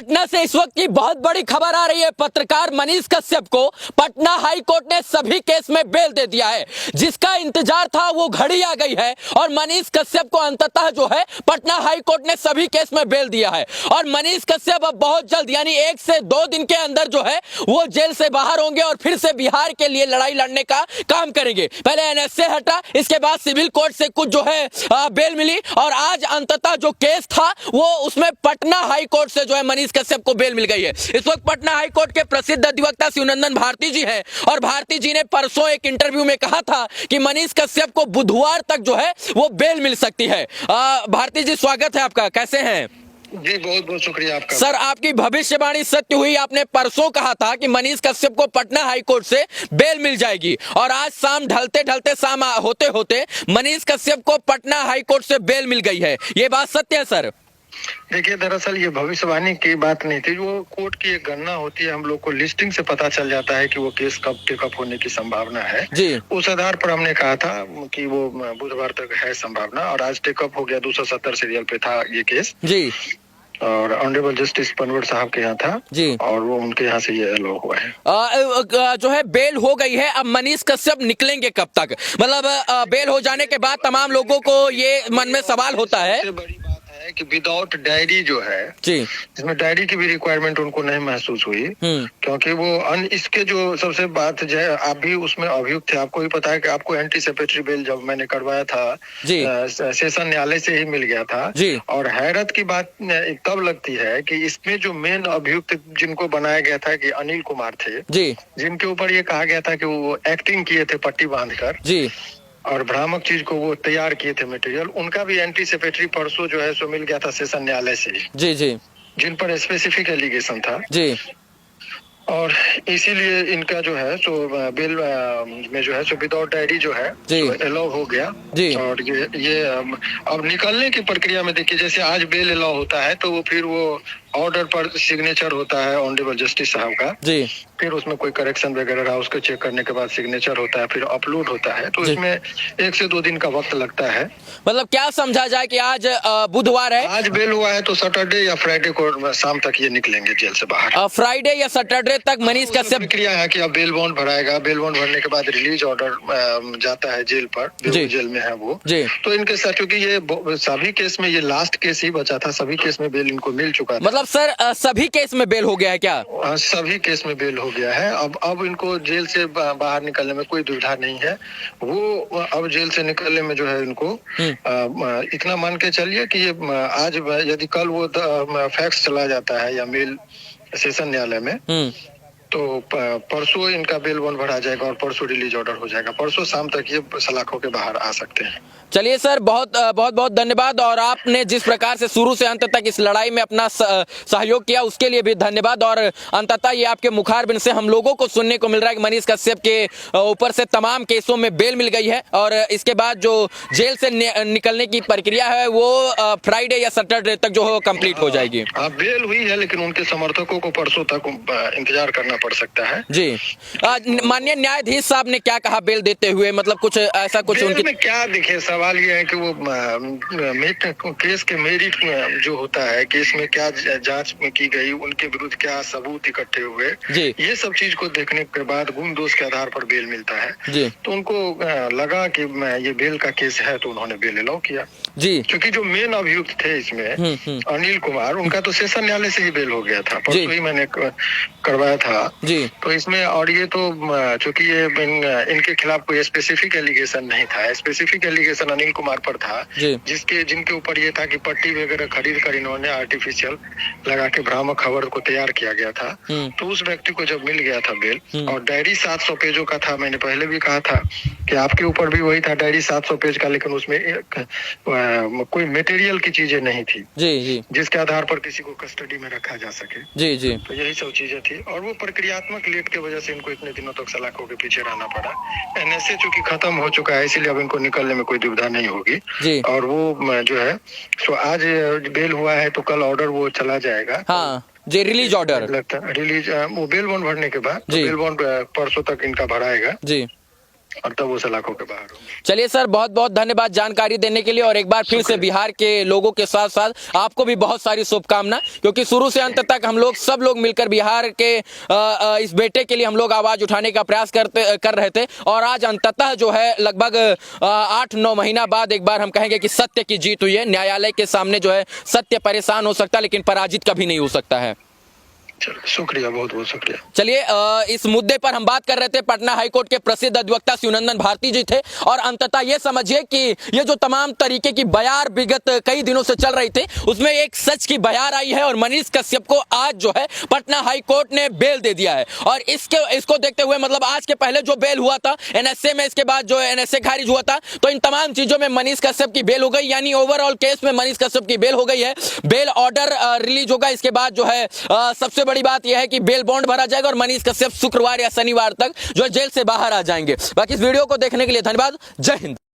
पटना से इस वक्त की बहुत बड़ी खबर आ रही है। पत्रकार मनीष कश्यप को पटना हाई कोर्ट ने सभी केस में बेल दे दिया है। जिसका इंतजार था वो घड़ी आ गई है और मनीष कश्यप को अंततः जो है पटना हाई कोर्ट ने सभी केस में बेल दिया है। और मनीष कश्यप अब बहुत जल्द यानी 1 से 2 दिन के अंदर जो है वो जेल से बाहर होंगे और फिर से बिहार के लिए लड़ाई लड़ने का काम करेंगे। पहले एनएसए हटा, इसके बाद सिविल कोर्ट से कुछ जो है बेल मिली और आज अंततः जो केस था वो उसमें पटना हाई कोर्ट से जो है मनीष कश्यप को बेल मिल गई है। इस वक्त पटना हाई कोर्ट के प्रसिद्ध अधिवक्ता शिवनंदन भारती जी हैं और भारती जी ने परसों एक इंटरव्यू में कहा था कि मनीष कश्यप को बुधवार तक जो है वो बेल मिल सकती है। भारती जी, स्वागत है आपका, कैसे हैं? जी बहुत बहुत शुक्रिया आपका। सर, आपकी भविष्यवाणी सत्य हुई। आपने परसों कहा था कि मनीष कश्यप को पटना हाई कोर्ट से बेल मिल जाएगी और आज शाम ढलते ढलते शाम होते होते मनीष कश्यप को पटना हाई कोर्ट से बेल मिल गई है। ये बात सत्य है सर? देखिए, दरअसल ये भविष्यवाणी की बात नहीं थी। वो कोर्ट की एक गणना होती है, हम लोग को लिस्टिंग से पता चल जाता है कि वो केस कब टेकअप होने की संभावना है जी। उस आधार पर हमने कहा था कि वो बुधवार तक है संभावना और आज टेकअप हो गया। 270 सीरियल पे था ये केस जी और ऑनरेबल जस्टिस पनवर साहब के यहाँ था जी और वो उनके यहाँ से ये अलाउ हुआ है। जो है बेल हो गई है। अब मनीष कश्यप निकलेंगे कब तक? मतलब बेल हो जाने के बाद तमाम लोगों को ये मन में सवाल होता है। सबसे बड़ी बात है कि विदाउट डायरी जो है जी, इसमें डायरी की भी रिक्वायरमेंट उनको नहीं महसूस हुई क्योंकि वो इसके जो सबसे बात जो है, आप भी उसमें अभियुक्त थे। आपको भी पता है कि आपको एंटीसिपेटरी बेल जब मैंने करवाया था जी सेशन न्यायालय से ही मिल गया था जी। और हैरत की बात तब लगती है कि इसमें जो मेन अभियुक्त जिनको बनाया गया था कि अनिल कुमार थे जी जिनके ऊपर ये कहा गया था कि वो एक्टिंग किए थे पट्टी बांधकर जी और भ्रामक चीज को वो तैयार किए थे मटेरियल, उनका भी एंटीसिपेटरी परसों जो है सो मिल गया था सेशन न्यायालय से जी जी जिन पर स्पेसिफिक एलिगेशन था जी। और इसीलिए इनका जो है सो बिल में जो है सो विदाउट डायरी जो है जी अलाउ हो गया जी। और ये अब निकलने की प्रक्रिया में देखिए, जैसे आज बेल अलाउ होता है तो वो फिर वो ऑर्डर पर सिग्नेचर होता है ऑनरेबल जस्टिस साहब का जी फिर उसमें कोई करेक्शन वगैरह रहा उसको चेक करने के बाद सिग्नेचर होता है फिर अपलोड होता है तो जी। इसमें 1 से 2 दिन का वक्त लगता है। मतलब क्या समझा जाए कि आज बुधवार है, आज बेल हुआ है तो सैटरडे या फ्राइडे को शाम तक ये निकलेंगे जेल से बाहर। फ्राइडे या सैटरडे तक मनीष कश्यप प्रक्रिया है कि अब बेल बॉन्ड भराएगा, बेल बॉन्ड भरने के बाद रिलीज ऑर्डर जाता है जेल पर, जी। जेल में है वो जी। तो इनके साथ क्योंकि ये सभी केस में ये लास्ट केस ही बचा था, सभी केस में बेल इनको मिल चुका था। मतलब सर सभी केस में बेल हो गया है क्या? सभी केस में बेल हो गया है। अब इनको जेल से बाहर निकलने में कोई दुविधा नहीं है। वो अब जेल से निकलने में जो है इनको इतना मान के चलिए कि ये आज यदि कल वो फैक्स चला जाता है या मेल सेशन न्यायालय में तो परसों इनका बेल बॉन्ड भरा जाएगा और परसों रिलीज ऑर्डर हो जाएगा। परसों शाम तक ये सलाखों के बाहर आ सकते हैं। चलिए सर, बहुत बहुत धन्यवाद और आपने जिस प्रकार से शुरू से अंत तक इस लड़ाई में अपना सहयोग किया उसके लिए भी धन्यवाद। और अंततः ये आपके मुखारबिन से हम लोगों को सुनने को मिल रहा है कि मनीष कश्यप के ऊपर से तमाम केसों में बेल मिल गई है और इसके बाद जो जेल से निकलने की प्रक्रिया है वो फ्राइडे या सैटरडे तक जो कंप्लीट हो जाएगी। बेल हुई है लेकिन उनके समर्थकों को परसों तक इंतजार करना पड़ सकता है। जी। माननीय न्यायाधीश साहब ने क्या कहा बेल देते हुए? मतलब कुछ ऐसा कुछ उनकी में क्या दिखे? सवाल ये है कि वो केस के मेरिट जो होता है, केस में क्या जांच में की गई, उनके विरुद्ध क्या सबूत इकट्ठे हुए, ये सब चीज को देखने के बाद गुण दोष के आधार पर बेल मिलता है जी। तो उनको लगा कि ये बेल का केस है तो उन्होंने बेल अलाउ किया जी। क्योंकि जो मेन अभियुक्त थे इसमें अनिल कुमार, उनका तो सेशन न्यायालय से ही बेल हो गया था, परसों ही मैंने करवाया था जी। तो इसमें और ये तो चूंकि ये इनके खिलाफ कोई स्पेसिफिक एलिगेशन नहीं था, स्पेसिफिक एलिगेशन अनिल कुमार पर था जिनके ऊपर ये था कि पट्टी वगैरह खरीद कर इन्होंने आर्टिफिशियल लगा के भ्रामक खबर को तैयार किया गया था। तो उस व्यक्ति को जब मिल गया था बेल और डायरी 700 पेजों का था, मैंने पहले भी कहा था कि आपके ऊपर भी वही था डायरी 700 पेज का, लेकिन उसमें कोई मटेरियल की चीजें नहीं थी जी जिसके आधार पर किसी को कस्टडी में रखा जा सके जी जी। तो यही सब चीजें थी और वो प्रक्रियात्मक लेट की वजह से इनको इतने दिनों तक सलाखों के पीछे रहना पड़ा। एनएसए चूंकि खत्म हो चुका है इसलिए अब इनको निकलने में कोई दुविधा नहीं होगी जी। और वो जो है सो आज बेल हुआ है तो कल ऑर्डर वो चला जाएगा। हाँ जी, रिलीज ऑर्डर लगता है रिलीज वो बेल बॉन्ड भरने के बाद तो बेल बॉन्ड परसों तक इनका भराएगा जी। और तब वो सलाखों के बाहर होंगे। चलिए सर, बहुत बहुत धन्यवाद जानकारी देने के लिए, और एक बार फिर से बिहार के लोगों के साथ साथ आपको भी बहुत सारी शुभकामना, क्योंकि शुरू से अंत तक हम लोग सब लोग मिलकर बिहार के इस बेटे के लिए हम लोग आवाज उठाने का प्रयास कर रहे थे, और आज अंततः जो है लगभग 8-9 महीना बाद एक बार हम कहेंगे कि सत्य की जीत हुई है। न्यायालय के सामने जो है सत्य परेशान हो सकता है, लेकिन पराजित कभी नहीं हो सकता है। शुक्रिया, बहुत बहुत शुक्रिया। चलिए, इस मुद्दे पर हम बात कर रहे थे, पटना हाईकोर्ट के प्रसिद्ध अधिवक्ता शिवनंदन भारती जी थे, और अंततः ये समझिए कि ये जो तमाम तरीके की बयार विगत कई दिनों से चल रही थी, उसमें एक सच की बयार आई है, और मनीष कश्यप को आज जो है पटना हाईकोर्ट ने बेल दे दिया है। और इसको देखते हुए, मतलब आज के पहले जो बेल हुआ था एनएसए में, इसके बाद जो एनएसए खारिज हुआ था, तो इन तमाम चीजों में मनीष कश्यप की बेल हो गई, यानी ओवरऑल केस में मनीष कश्यप की बेल हो गई है। बेल ऑर्डर रिलीज होगा, इसके बाद जो है सबसे बड़ी बात यह है कि बेल बॉन्ड भरा जाएगा, और मनीष कश्यप शुक्रवार या शनिवार तक जो जेल से बाहर आ जाएंगे। बाकी इस वीडियो को देखने के लिए धन्यवाद। जय हिंद।